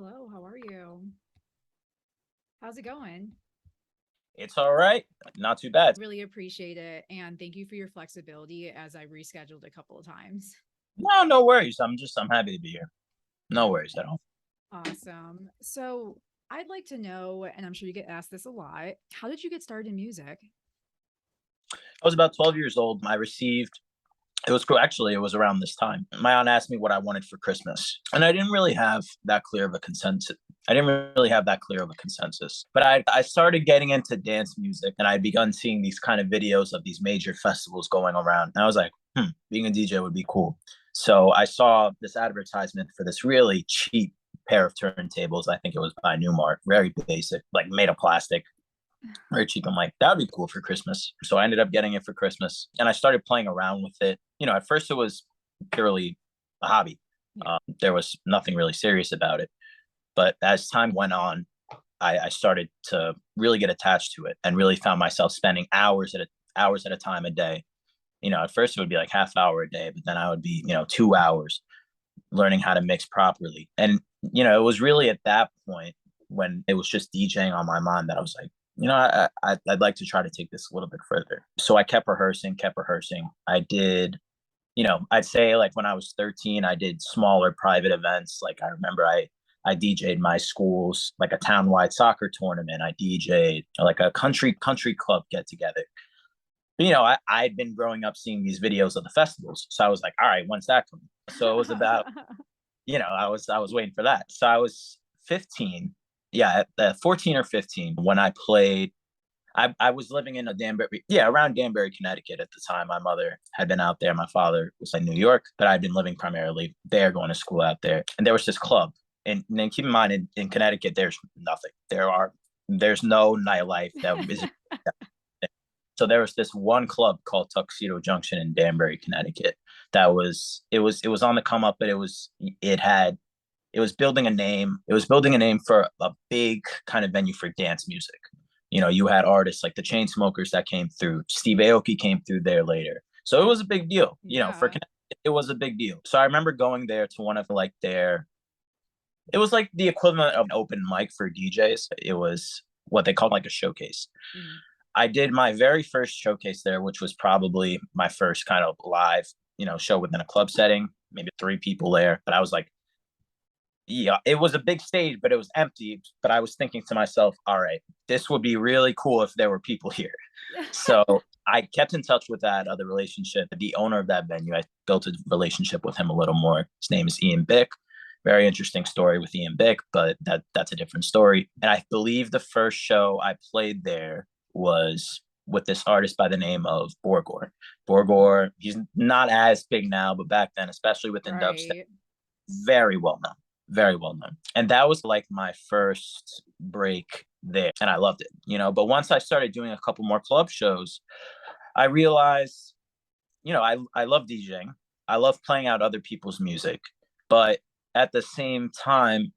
Hello, how are you? How's it going? It's all right. Not too bad. Really appreciate it. And thank you for your flexibility as I rescheduled a couple of times. No, no worries. I'm happy to be here. No worries at all. Awesome. So, I'd like to know, and I'm sure you get asked this a lot, how did you get started in music? I was about 12 years old. I received it was cool. Actually, it was around this time. My aunt asked me what I wanted for Christmas, and I didn't really have that clear of a consensus. But I started getting into dance music, and I begun seeing these kind of videos of these major festivals going around. And I was like, being a DJ would be cool. So I saw this advertisement for this really cheap pair of turntables. I think it was by Newmart, very basic, like made of plastic, very cheap. I'm like, that would be cool for Christmas. So I ended up getting it for Christmas, and I started playing around with it. At first it was purely a hobby. Yeah. There was nothing really serious about it. But as time went on, I started to really get attached to it and really found myself spending hours at a time a day. At first it would be like half hour a day, but then I would be, 2 hours learning how to mix properly. And, it was really at that point when it was just DJing on my mind that I was like, I'd like to try to take this a little bit further. So I kept rehearsing, kept rehearsing. I did, I'd say like when I was 13, I did smaller private events. Like I remember I DJ'd my school's like a townwide soccer tournament. I DJ'd like a country club get together. But, I'd been growing up seeing these videos of the festivals. So I was like, all right, when's that coming? So it was about, I was waiting for that. So I was 15. Yeah, at 14 or 15 when I played. I was living in around Danbury, Connecticut at the time. My mother had been out there. My father was in New York, but I'd been living primarily there, going to school out there. And there was this club. And then keep in mind, in Connecticut, there's nothing. There's no nightlife that is. So there was this one club called Tuxedo Junction in Danbury, Connecticut. It was on the come up, but it was building a name. It was building a name for a big kind of venue for dance music. You had artists like the Chainsmokers that came through. Steve Aoki came through there later. So it was a big deal. For Yeah. Connecticut, it was a big deal. So I remember going there to one of like it was like the equivalent of an open mic for DJs. It was what they called like a showcase. Mhm. I did my very first showcase there, which was probably my first kind of live, show within a club setting, maybe three people there. But I was like, yeah, it was a big stage, but it was empty. But I was thinking to myself, all right, this would be really cool if there were people here. So I kept in touch with that other relationship. The owner of that venue, I built a relationship with him a little more. His name is Ian Bick. Very interesting story with Ian Bick, but that's a different story. And I believe the first show I played there was with this artist by the name of Borgor. Borgor, he's not as big now, but back then, especially within dubstep, Right. very well known, very well known. And that was like my first break there, and I loved it. But once I started doing a couple more club shows, I realized, I love DJing. I love playing out other people's music, but at the same time,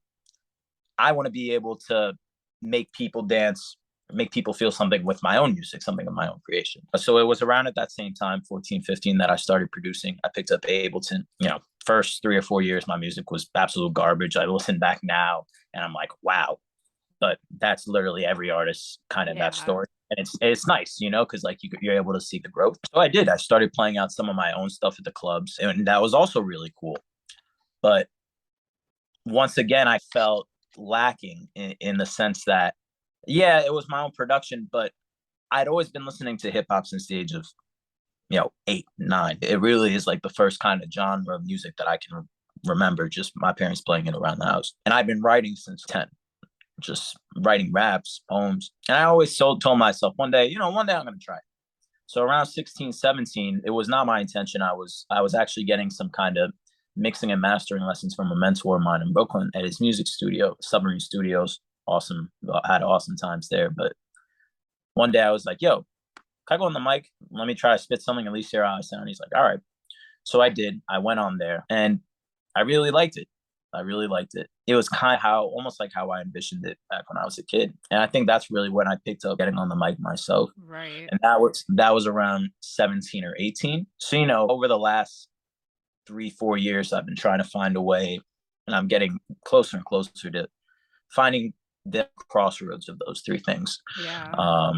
I want to be able to make people dance, make people feel something with my own music, something of my own creation. So it was around at that same time, 14, 15, that I started producing. I picked up Ableton. First 3 or 4 years, my music was absolute garbage. I listen back now and I'm like, wow. But that's literally every artist kind of that Yeah. story. And it's nice, because like you're able to see the growth. So I did. I started playing out some of my own stuff at the clubs, and that was also really cool. But once again, I felt lacking in the sense that, yeah, it was my own production, but I'd always been listening to hip hop since the age of, 8, 9. It really is like the first kind of genre of music that I can remember, just my parents playing it around the house. And I've been writing since 10, just writing raps, poems. And I always told myself one day I'm going to try it. So around 16, 17, it was not my intention. I was actually getting some kind of mixing and mastering lessons from a mentor of mine in Brooklyn at his music studio, Submarine Studios. Awesome. Had awesome times there. But one day I was like, yo, can I go on the mic? Let me try to spit something, at least hear how I sound. He's like, all right. So I did. I went on there and I really liked it. I really liked it. It was kind of almost like how I envisioned it back when I was a kid. And I think that's really when I picked up getting on the mic myself. Right. And that was around 17 or 18. So, over the last 3, 4 years, I've been trying to find a way. and I'm getting closer and closer to finding the crossroads of those three things. Yeah.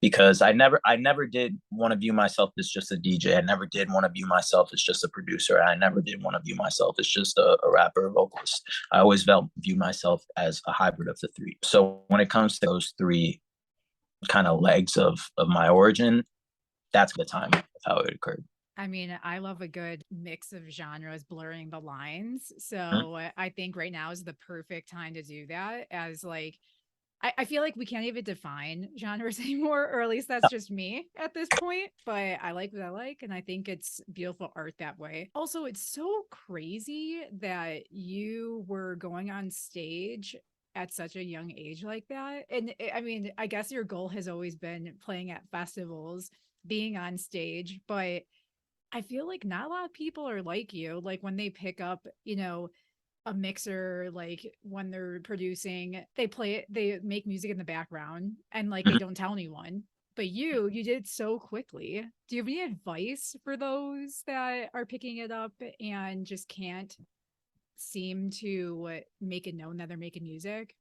Because I never did want to view myself as just a DJ. I never did want to view myself as just a producer. I never did want to view myself as just a rapper or vocalist. I always view myself as a hybrid of the three. So when it comes to those three kind of legs of my origin, that's the time of how it occurred. I mean, I love a good mix of genres blurring the lines. Mhm. So I think right now is the perfect time to do that. As like, I feel like we can't even define genres anymore, or at least that's just me at this point. But I like what I like, and I think it's beautiful art that way. Also, it's so crazy that you were going on stage at such a young age like that. And I mean, I guess your goal has always been playing at festivals, being on stage, but I feel like not a lot of people are like you. Like when they pick up, a mixer, like when they're producing, they play it, they make music in the background and like they Mhm. don't tell anyone. But you did it so quickly. Do you have any advice for those that are picking it up and just can't seem to make it known that they're making music?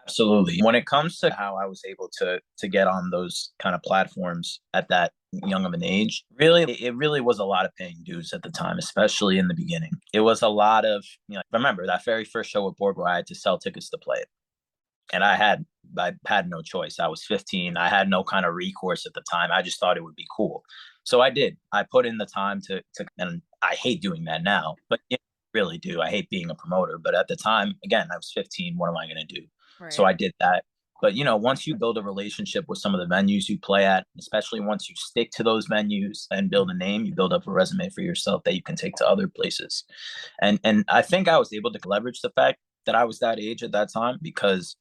Absolutely. When it comes to how I was able to get on those kind of platforms at that young of an age, really, it really was a lot of paying dues at the time, especially in the beginning. It was a lot of, remember that very first show with Board where I had to sell tickets to play it. And I had no choice. I was 15. I had no kind of recourse at the time. I just thought it would be cool. So I did. I put in the time to and I hate doing that now, but yeah, I really do. I hate being a promoter. But at the time, again, I was 15. What am I going to do? So Right. I did that. But once you build a relationship with some of the venues you play at, especially once you stick to those venues and build a name, you build up a resume for yourself that you can take to other places. And I think I was able to leverage the fact that I was that age at that time because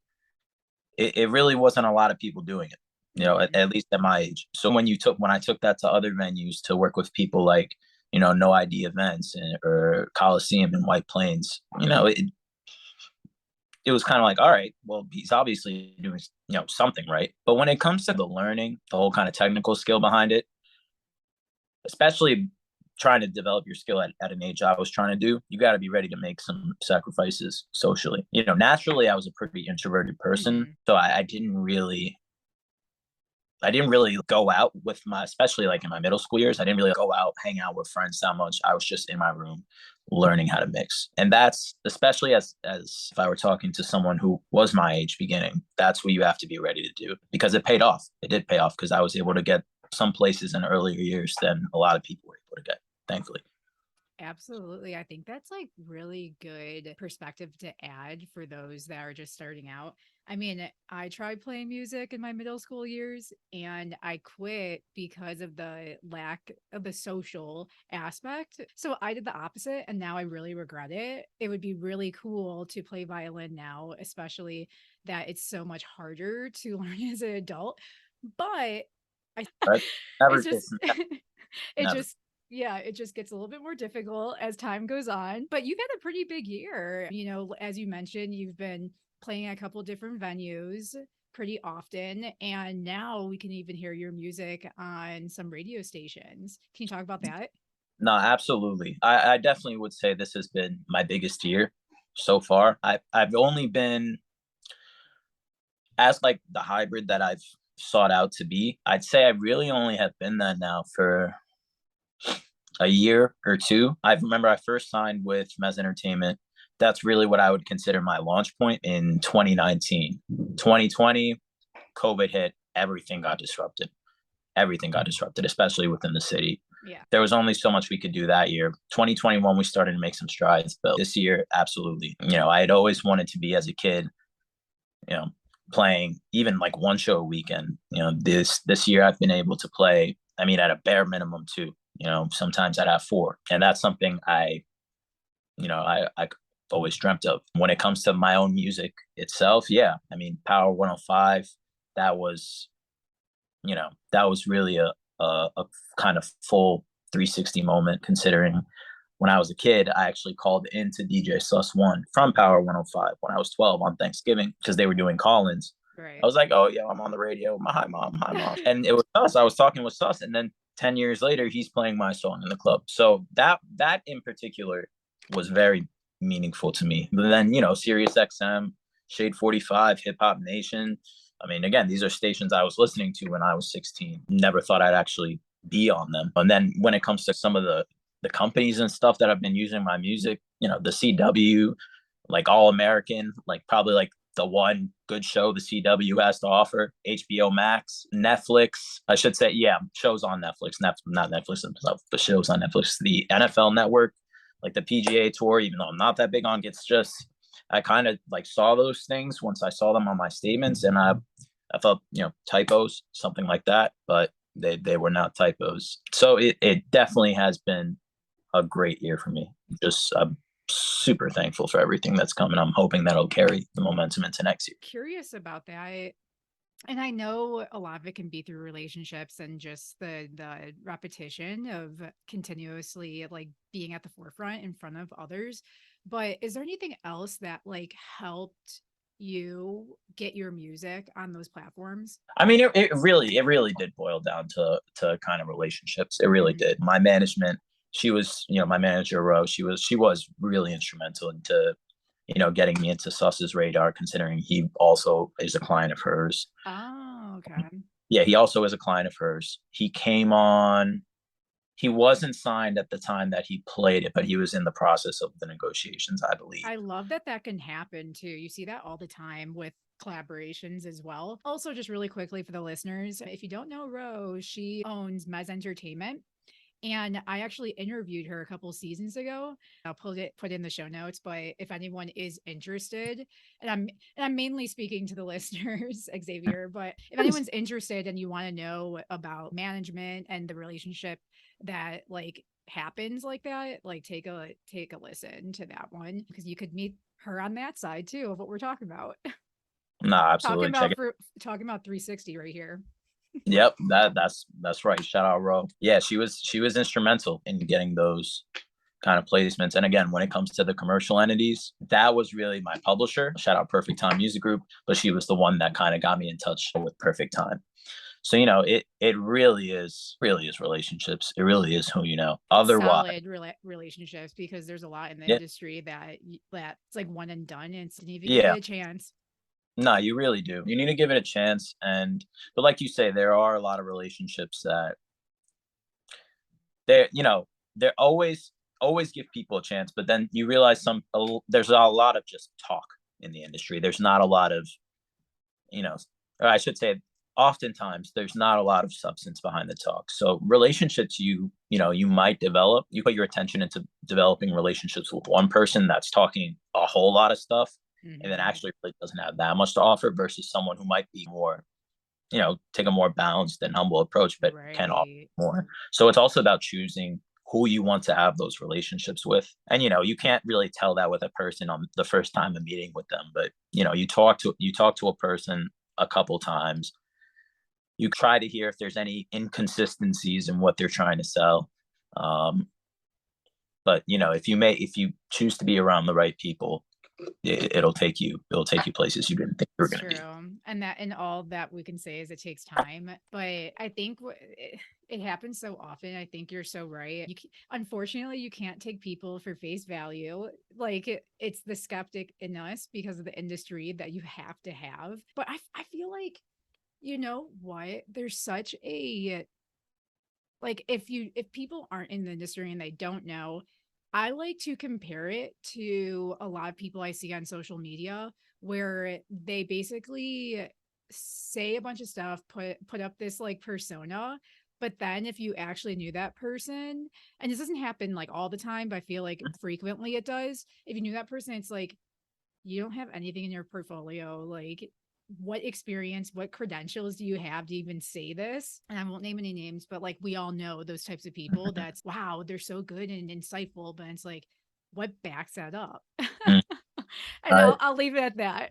it really wasn't a lot of people doing it, Mhm. at least at my age. So when I took that to other venues to work with people like, No ID events or Coliseum in White Plains, it was kind of like, all right, well, he's obviously doing, something right. But when it comes to the learning, the whole kind of technical skill behind it, especially trying to develop your skill at an age I was trying to do, you got to be ready to make some sacrifices socially. Naturally, I was a pretty introverted person, Mhm. so I didn't really go out with especially like in my middle school years, I didn't really go out, hang out with friends that much. I was just in my room learning how to mix. And that's especially as if I were talking to someone who was my age beginning, that's what you have to be ready to do because it paid off. It did pay off because I was able to get some places in earlier years than a lot of people were able to get, thankfully. Absolutely. I think that's like really good perspective to add for those that are just starting out. I mean, I tried playing music in my middle school years and I quit because of the lack of the social aspect. So I did the opposite and now I really regret it. It would be really cool to play violin now, especially that it's so much harder to learn as an adult. But I Right? it's Never, just it's it never. just yeah, it just gets a little bit more difficult as time goes on. But you've had a pretty big year. As you mentioned, you've been playing at a couple different venues pretty often. And now we can even hear your music on some radio stations. Can you talk about that? No, absolutely. I definitely would say this has been my biggest year so far. I've only been as like the hybrid that I've sought out to be. I'd say I really only have been that now for a year or two. I remember I first signed with Mezz Entertainment. That's really what I would consider my launch point in 2019. 2020, COVID hit, everything got disrupted, especially within the city. Yeah. There was only so much we could do that year. 2021, we started to make some strides, but this year, absolutely. I had always wanted to be as a kid, you know, playing even like one show a weekend. This year I've been able to play. I mean, at a bare minimum two. Sometimes I'd have four, and that's something I always dreamt of. When it comes to my own music itself, yeah. I mean, Power 105. That was that was really a kind of full 360 moment considering when I was a kid, I actually called into DJ Sus One from Power 105 when I was 12 on Thanksgiving because they were doing call-ins. I Right. was like, oh yeah, I'm on the radio. Hi mom, hi mom. And it was Sus. I was talking with Sus, and then 10 years later, he's playing my song in the club. So that in particular was very meaningful to me. But then, you know, Sirius XM, Shade 45, Hip Hop Nation. I mean, again, these are stations I was listening to when I was 16. Never thought I'd actually be on them. And then when it comes to some of the companies and stuff that have been using my music, you know, the CW, like All American, like probably like the one good show the CW has to offer, HBO Max, Netflix. I should say, yeah, shows on Netflix, not Netflix themselves, but shows on Netflix. The NFL Network, like the PGA Tour, even though I'm not that big on, it's just I kind of like saw those things once I saw them on my statements, and I thought, you know, typos, something like that, but they were not typos. So it definitely has been a great year for me. Just super thankful for everything that's coming. I'm hoping that'll carry the momentum into next year. Curious about that. And I know a lot of it can be through relationships and just the repetition of continuously like being at the forefront in front of others. But is there anything else that like helped you get your music on those platforms? I mean, it really did boil down to kind of relationships. It really Mhm. did. My management, she was, you know, my manager Rose, she was really instrumental into, you know, getting me into Suss's radar, considering he also is a client of hers. Oh, okay. Yeah, he also is a client of hers. He came on, he wasn't signed at the time that he played it, but he was in the process of the negotiations, I believe. I love that that can happen too. You see that all the time with collaborations as well. Also, just really quickly for the listeners, if you don't know Rose, she owns Mezz Entertainment. And I actually interviewed her a couple seasons ago. I'll put in the show notes, but if anyone is interested, and I'm mainly speaking to the listeners, Xavier, but if anyone's interested and you want to know about management and the relationship that like happens like that, like take a listen to that one because you could meet her on that side too of what we're talking about. Nah, talking absolutely. Check about it. for talking about 360 right here. Yep, that's right. Shout out Ro. Yeah, she was instrumental in getting those kind of placements. And again, when it comes to the commercial entities, that was really my publisher. Shout out Perfect Time Music Group, but she was the one that kind of got me in touch with Perfect Time. So, you know, it really is relationships. It really is who you know. Otherwise, Solid relationships because there's a lot in the yeah, industry that's like one and done and didn't even give yeah. it a chance. No, you really do. You need to give it a chance. And but like you say, there are a lot of relationships that they're, you know, they're always give people a chance, but then you realize there's a lot of just talk in the industry. There's not a lot of, you know, or I should say, oftentimes there's not a lot of substance behind the talk. So relationships, you know, you might develop. You put your attention into developing relationships with one person that's talking a whole lot of stuff, and then Hmm. actually really doesn't have that much to offer, versus someone who might be more, you know, take a more balanced and humble approach, but can offer Right. more. So it's also about choosing who you want to have those relationships with. And you know, you can't really tell that with a person on the first time of meeting with them, but you know, you talk to a person a couple times, you try to hear if there's any inconsistencies in what they're trying to sell. Um, but you know, if you choose to be around the right people, it'll take you places you didn't think you were It's going to be. true. And that and all that we can say is it takes time. But I think it happens so often. I think you're so right. Unfortunately, you can't take people for face value. Like it's the skeptic in us because of the industry that you have to have. But I feel like, you know what? There's such a like if people aren't in the industry and they don't know, I like to compare it to a lot of people I see on social media where they basically say a bunch of stuff, put up this like persona, but then if you actually knew that person, and this doesn't happen like all the time, but I feel like frequently it does. If you knew that person, it's like you don't have anything in your portfolio. Like, what experience, what credentials do you have to even say this? And I won't name any names, but like we all know those types of people that's wow, they're so good and insightful, but it's like, what backs that up? Mm. And I I'll leave it at that.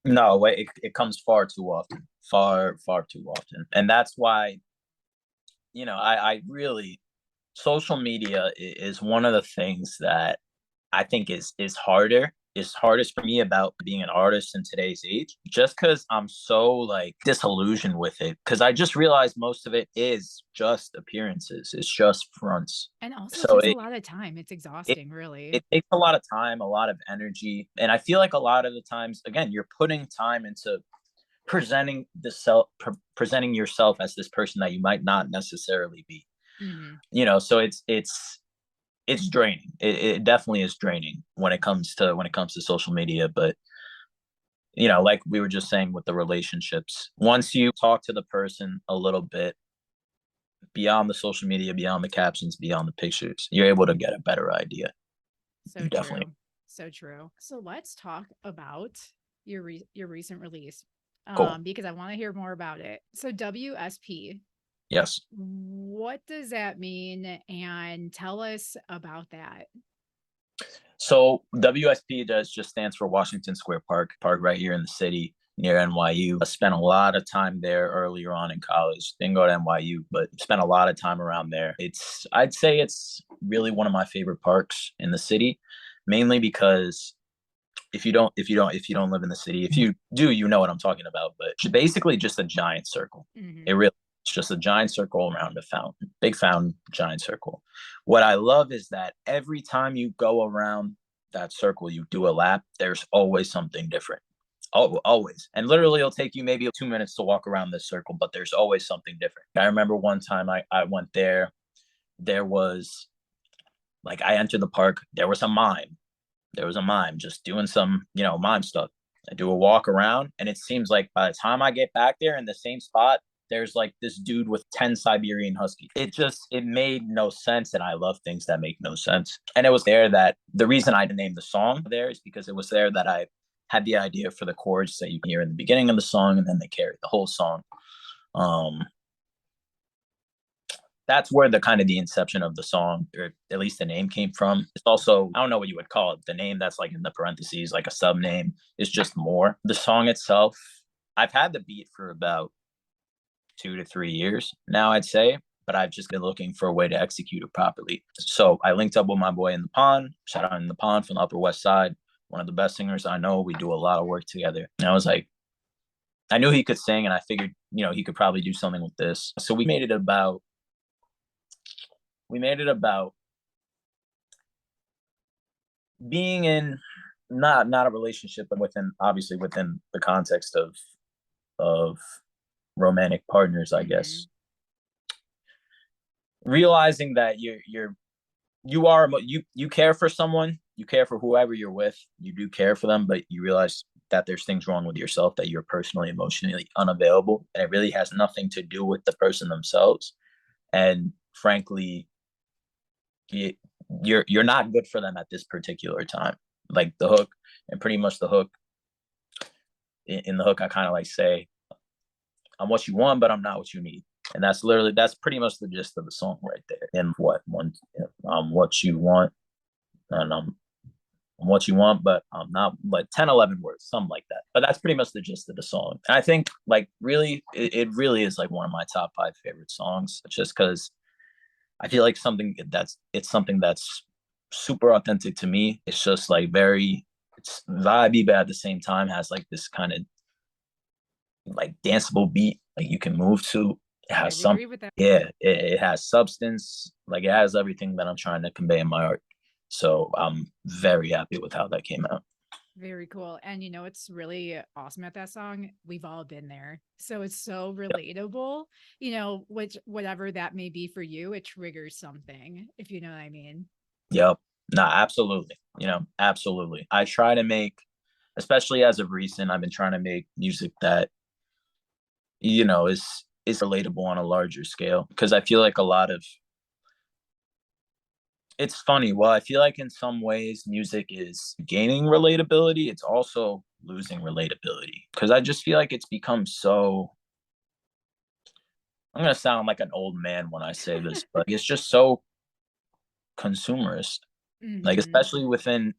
No, wait, it comes far too often, far too often, and that's why, you know, I really, social media is one of the things that I think is harder is hardest for me about being an artist in today's age, just because I'm so like disillusioned with it. Because I just realized most of it is just appearances, it's just fronts. And also it So takes a lot of time. It's it exhausting, really. it takes a lot of time, a lot of energy, and I feel like a lot of the times, again, you're putting time into presenting yourself as this person that you might not necessarily be. Hmm. So it's draining. It definitely is draining when it comes to social media. But like we were just saying with the relationships, once you talk to the person a little bit beyond the social media, beyond the captions, beyond the pictures, you're able to get a better idea. So You definitely. true. So true. So let's talk about your recent release. Cool. Because I want to hear more about it. So WSP, Yes. what does that mean? And tell us about that. So WSP just stands for Washington Square Park right here in the city near NYU. I spent a lot of time there earlier on in college. Didn't go to NYU, but spent a lot of time around there. I'd say it's really one of my favorite parks in the city, mainly because if you don't live in the city, if you do, you know what I'm talking about. But it's basically just a giant circle. Hmm. It really it's just a giant circle around a fountain, big fountain, giant circle. What I love is that every time you go around that circle, you do a lap, there's always something different. Oh, always. And literally, it'll take you maybe 2 minutes to walk around this circle, but there's always something different. I remember one time I went there, there was like, I entered the park, there was a mime just doing some, mime stuff. I do a walk around, and it seems like by the time I get back there in the same spot, there's like this dude with 10 Siberian Huskies. It made no sense. And I love things that make no sense. And it was there that the reason I named the song there is because it was there that I had the idea for the chords that you hear in the beginning of the song, and then they carry the whole song. Um, that's where the inception of the song, or at least the name, came from. It's also, I don't know what you would call it, the name that's like in the parentheses, like a sub name, is just more. The song itself, I've had the beat for about 2 to 3 years now, I'd say, but I've just been looking for a way to execute it properly. So I linked up with my boy In the Pond, shout out In the Pond from the Upper West Side, one of the best singers I know. We do a lot of work together. And I was like, I knew he could sing, and I figured, he could probably do something with this. So we made it about being in, not a relationship, but obviously within the context of romantic partners, I Hmm. guess. Realizing that you care for someone, you care for whoever you're with, you do care for them, but you realize that there's things wrong with yourself, that you're personally, emotionally unavailable, and it really has nothing to do with the person themselves. And frankly, you're not good for them at this particular time. Like the hook, and pretty much the hook, in the hook, I kind of like say, I'm what you want, but I'm not what you need. And that's pretty much the gist of the song right there. And what you want, and I'm what you want, but I'm not, like 10, 11 words, something like that. But that's pretty much the gist of the song. And I think, like, really, it really is like one of my top 5 favorite songs, just because I feel like it's something that's super authentic to me. It's just like it's vibey, but at the same time has like this kind of like danceable beat, like you can move to. It has I'd agree something. with that. Yeah, it has substance. Like, it has everything that I'm trying to convey in my art. So I'm very happy with how that came out. Very cool. And it's really awesome at that song. We've all been there. So it's so Yep. relatable, which whatever that may be for you, it triggers something, if you know what I mean. Yep. Nah, absolutely. Absolutely. I try to make, especially as of recent, I've been trying to make music that, is relatable on a larger scale. Because I feel like it's funny. Well, I feel like in some ways music is gaining relatability. It's also losing relatability. Because I just feel like it's become so, I'm gonna sound like an old man when I say this, but it's just so consumerist. Like, Hmm. especially within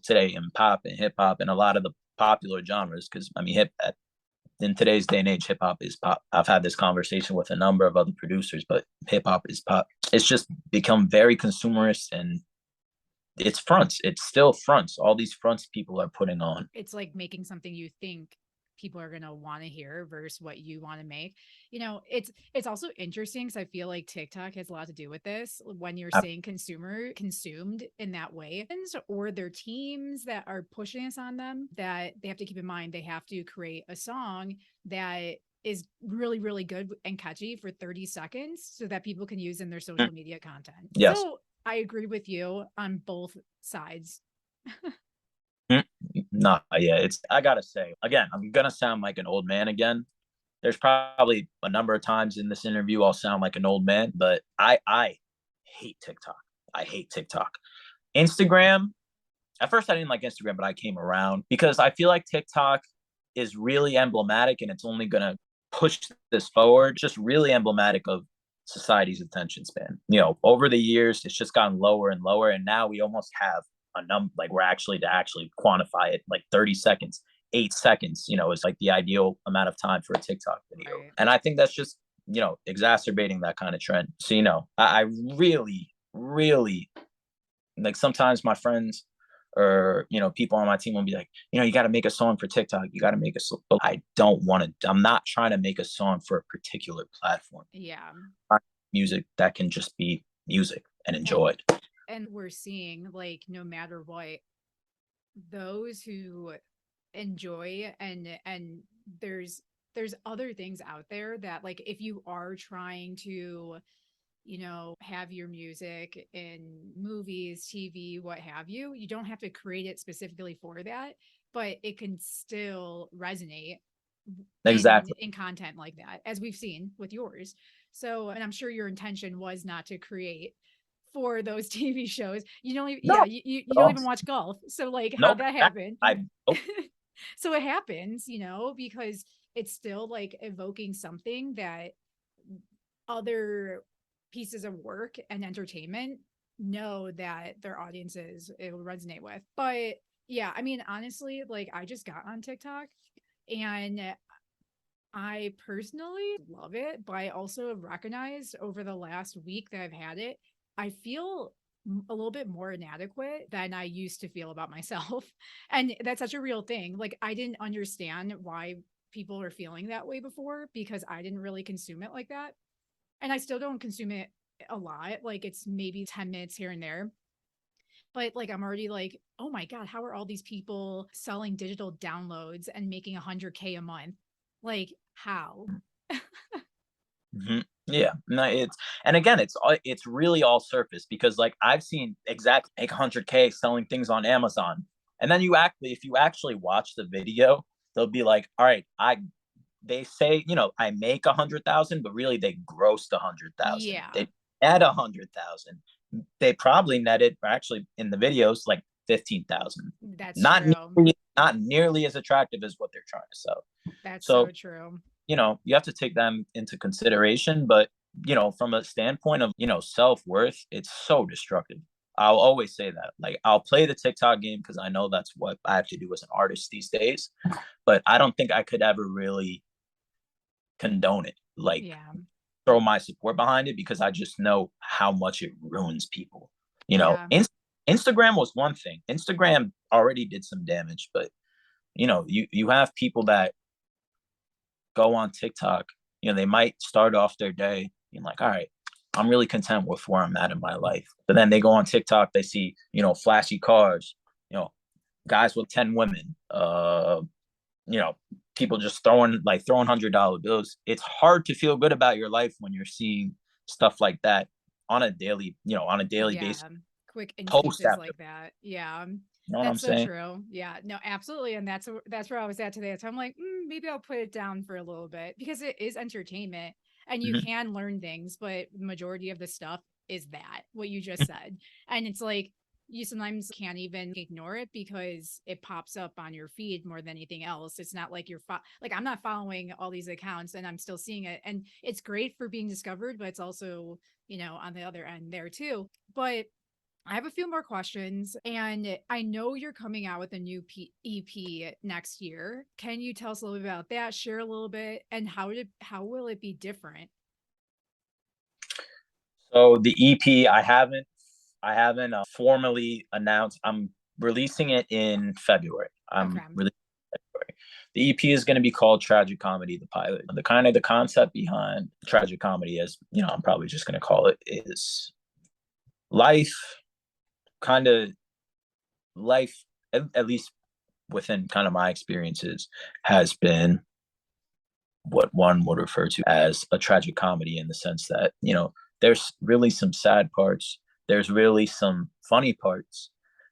today, in pop and hip hop and a lot of the popular genres. Because I mean, in today's day and age, hip hop is pop. I've had this conversation with a number of other producers, but hip hop is pop. It's just become very consumerist, and it's fronts. It's still fronts. All these fronts people are putting on. It's like making something you think people are going to want to hear versus what you want to make. It's also interesting because I feel like TikTok has a lot to do with this when you're saying consumer consumed in that way, or their teams that are pushing this on them, that they have to keep in mind they have to create a song that is really, really good and catchy for 30 seconds so that people can use in their social media content. Yes. So I agree with you on both sides. Nah, yeah, it's, I gotta say, again, I'm gonna sound like an old man again. There's probably a number of times in this interview I'll sound like an old man, but I hate TikTok. I hate TikTok. Instagram, at first I didn't like Instagram, but I came around because I feel like TikTok is really emblematic and it's only gonna push this forward. Just really emblematic of society's attention span. Over the years, it's just gotten lower and lower, and now we almost have a number, like we're actually, to actually quantify it, like 30 seconds, 8 seconds, is like the ideal amount of time for a TikTok video. Right. And I think that's just, exacerbating that kind of trend. So, I really, really, like, sometimes my friends or people on my team will be like, you got to make a song for TikTok, you got to make a song. I don't want to, I'm not trying to make a song for a particular platform. Yeah. Music that can just be music and enjoyed. And we're seeing, like, no matter what, those who enjoy and there's other things out there that, like, if you are trying to have your music in movies, TV, what have you, you don't have to create it specifically for that, but it can still resonate Exactly. in content like that, as we've seen with yours. So, and I'm sure your intention was not to create for those TV shows. You don't even, No. you don't even watch golf. So, like, No. how'd that happen? Nope. So it happens, because it's still like evoking something that other pieces of work and entertainment know that their audiences it will resonate with. But yeah, I mean, honestly, like, I just got on TikTok and I personally love it, but I also recognized over the last week that I've had it, I feel a little bit more inadequate than I used to feel about myself. And that's such a real thing. Like, I didn't understand why people are feeling that way before because I didn't really consume it like that. And I still don't consume it a lot. Like, it's maybe 10 minutes here and there. But, like, I'm already like, oh my God, how are all these people selling digital downloads and making 100K a month? Like, how? Mm-hmm. Yeah, no, and again, it's really all surface because, like, I've seen exactly make 100K selling things on Amazon, and then if you actually watch the video, they'll be like, all right, they say, I make 100,000, but really they grossed 100,000. Yeah. They net 100,000. They probably netted, actually in the videos, like 15,000. That's Not true. not nearly as attractive as what they're trying to sell. That's So so true. you have to take them into consideration, but from a standpoint of self-worth, it's so destructive. I'll always say that. Like, I'll play the TikTok game because I know that's what I have to do as an artist these days, but I don't think I could ever really condone it, like, Yeah. throw my support behind it, because I just know how much it ruins people. Yeah. Instagram was one thing. Instagram already did some damage, but you have people that go on TikTok, they might start off their day being like, all right, I'm really content with where I'm at in my life. But then they go on TikTok, they see, flashy cars, guys with 10 women, people just throwing $100 bills. It's hard to feel good about your life when you're seeing stuff like that on a daily, basis. Quick Post instances after, like that. Yeah. you know what I'm That's so saying? true. Yeah, no, absolutely. And that's where I was at today. So I'm like, maybe I'll put it down for a little bit because it is entertainment and you Mm-hmm. can learn things, but the majority of the stuff is that what you just said. And it's like you sometimes can't even ignore it because it pops up on your feed more than anything else. It's not like like, I'm not following all these accounts and I'm still seeing it. And it's great for being discovered, but it's also, on the other end there too. But I have a few more questions, and I know you're coming out with a new EP next year. Can you tell us a little bit about that? Share a little bit, and how will it be different? So the EP, I haven't I haven't formally announced. I'm releasing it in February. Okay. I'm releasing February. The EP is going to be called Tragic Comedy, the pilot. The concept behind tragic comedy, as you know, I'm probably just going to call it, is life, kind of life, at least within kind of my experiences, has been what one would refer to as a tragic comedy, in the sense that, you know, there's really some sad parts, there's really some funny parts,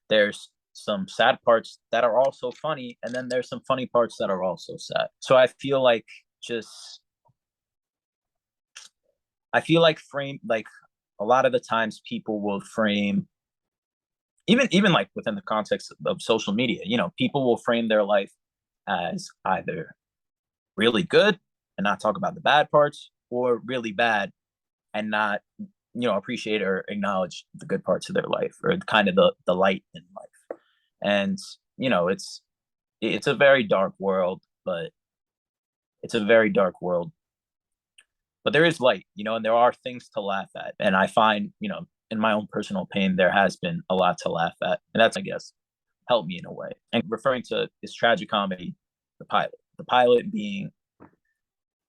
there's some sad parts that are also funny, and then there's some funny parts that are also sad. So just I feel like frame like a lot of the times people will frame, even like within the context of social media, you know, people will frame their life as either really good and not talk about the bad parts, or really bad and not, you know, appreciate or acknowledge the good parts of their life, or kind of the light in life. And you know, it's a very dark world, but it's a very dark world, but there is light, you know, and there are things to laugh at. And I find, you know, in my own personal pain, there has been a lot to laugh at, and that's, I guess, helped me in a way. And referring to this tragic comedy, the pilot being,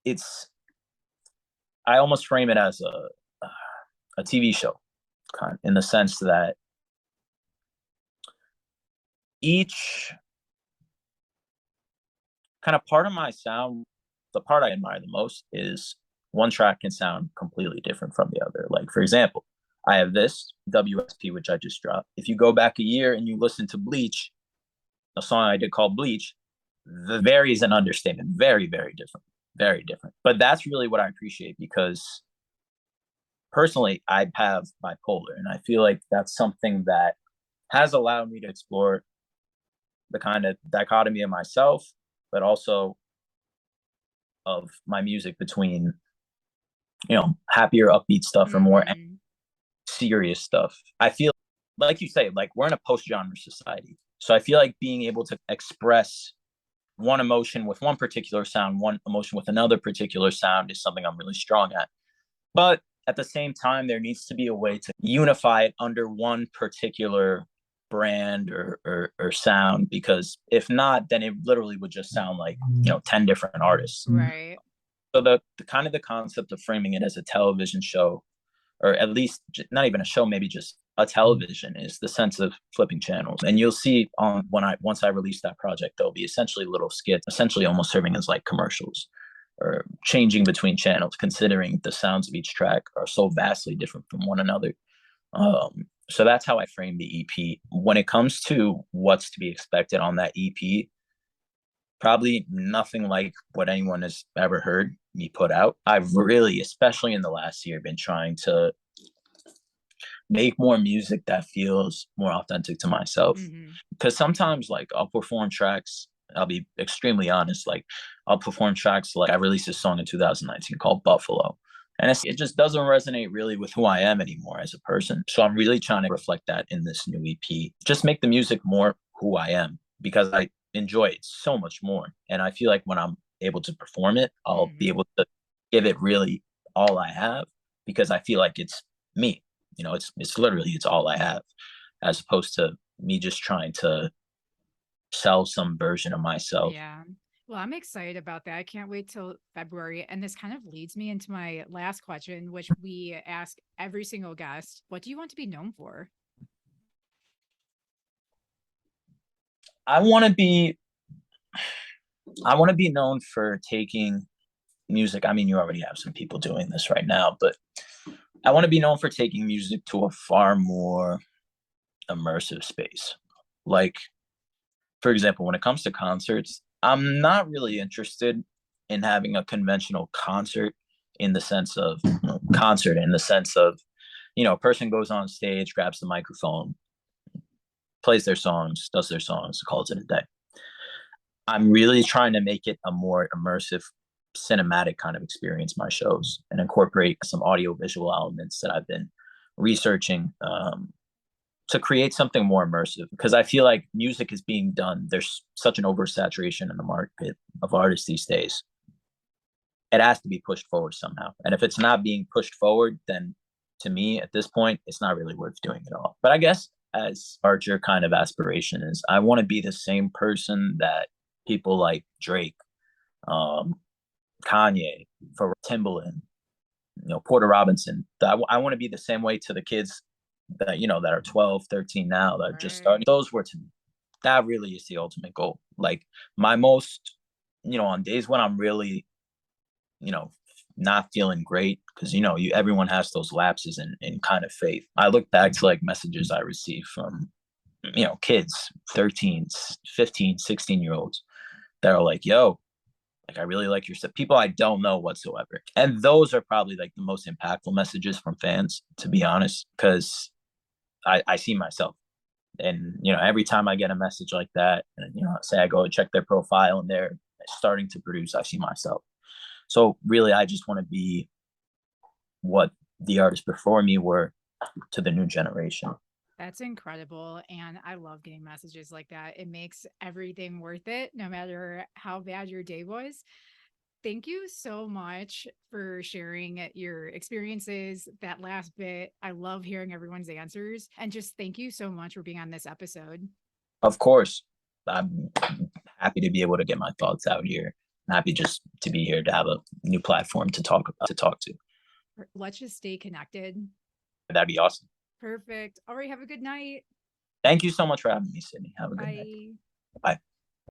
it's, I almost frame it as a TV show, kind of, in the sense that each kind of part of my sound, the part I admire the most is one track can sound completely different from the other. Like, for example, I have this WSP, which I just dropped. If you go back a year and you listen to Bleach, a song I did called Bleach, the very is an understatement. Very, very different. Very different. But that's really what I appreciate, because personally, I have bipolar, and I feel like that's something that has allowed me to explore the kind of dichotomy of myself, but also of my music, between, you know, happier, upbeat stuff or more Mm-hmm. serious stuff. I feel like you say, like, we're in a post-genre society. So I feel like being able to express one emotion with one particular sound, one emotion with another particular sound, is something I'm really strong at. But at the same time, there needs to be a way to unify it under one particular brand or sound, because if not, then it literally would just sound like, you know, 10 different artists. Right. So the kind of the concept of framing it as a television show, or at least not even a show, maybe just a television, is the sense of flipping channels. And you'll see on once I release that project, there'll be essentially little skits, essentially almost serving as like commercials, or changing between channels, considering the sounds of each track are so vastly different from one another. So that's how I frame the EP. When it comes to what's to be expected on that EP, probably nothing like what anyone has ever heard me put out. I've really, especially in the last year, been trying to make more music that feels more authentic to myself. Mm-hmm. Because sometimes, like, I'll perform tracks, I'll be extremely honest, like, I'll perform tracks, like, I released a song in 2019 called Buffalo. And it just doesn't resonate really with who I am anymore as a person. So I'm really trying to reflect that in this new EP. Just make the music more who I am, because I enjoy it so much more. And I feel like when I'm able to perform it, I'll be Mm-hmm. able to give it really all I have, because I feel like it's me. You know, it's literally, it's all I have, as opposed to me just trying to sell some version of myself. Yeah. Well, I'm excited about that. I can't wait till February. And this kind of leads me into my last question, which we ask every single guest. What do you want to be known for? I want to be I want to be known for taking music. I mean, you already have some people doing this right now, but I want to be known for taking music to a far more immersive space. Like, for example, when it comes to concerts, I'm not really interested in having a conventional concert, in the sense of, you know, concert in the sense of, you know, a person goes on stage, grabs the microphone, plays their songs, does their songs, calls it a day. I'm really trying to make it a more immersive, cinematic kind of experience, my shows, and incorporate some audio visual elements that I've been researching, to create something more immersive. Because I feel like music is being done, there's such an oversaturation in the market of artists these days. It has to be pushed forward somehow. And if it's not being pushed forward, then to me at this point, it's not really worth doing it all. But I guess as larger kind of aspiration is I want to be the same person that people like Drake, um, Kanye, for Timbaland, Porter Robinson. I want to be the same way to the kids that, that are 12, 13 now that are just starting. Right. Those were to me. That really is the ultimate goal. Like my most, on days when I'm really, not feeling great, because everyone has those lapses in kind of faith. I look back to like messages I received from kids, 13, 15, 16 year olds that are like, yo, like I really like your stuff. People I don't know whatsoever. And those are probably like the most impactful messages from fans, to be honest, because I see myself. And every time I get a message like that, and say I go and check their profile and they're starting to produce, I see myself. So really, I just want to be what the artists before me were to the new generation. That's incredible. And I love getting messages like that. It makes everything worth it, no matter how bad your day was. Thank you so much for sharing your experiences. That last bit, I love hearing everyone's answers. And just thank you so much for being on this episode. Of course, I'm happy to be able to get my thoughts out here. I'm happy just to be here to have a new platform to talk to. Let's just stay connected. That'd be awesome. Perfect. All right. Have a good night. Thank you so much for having me, Sydney. Have a good night. Bye. Bye.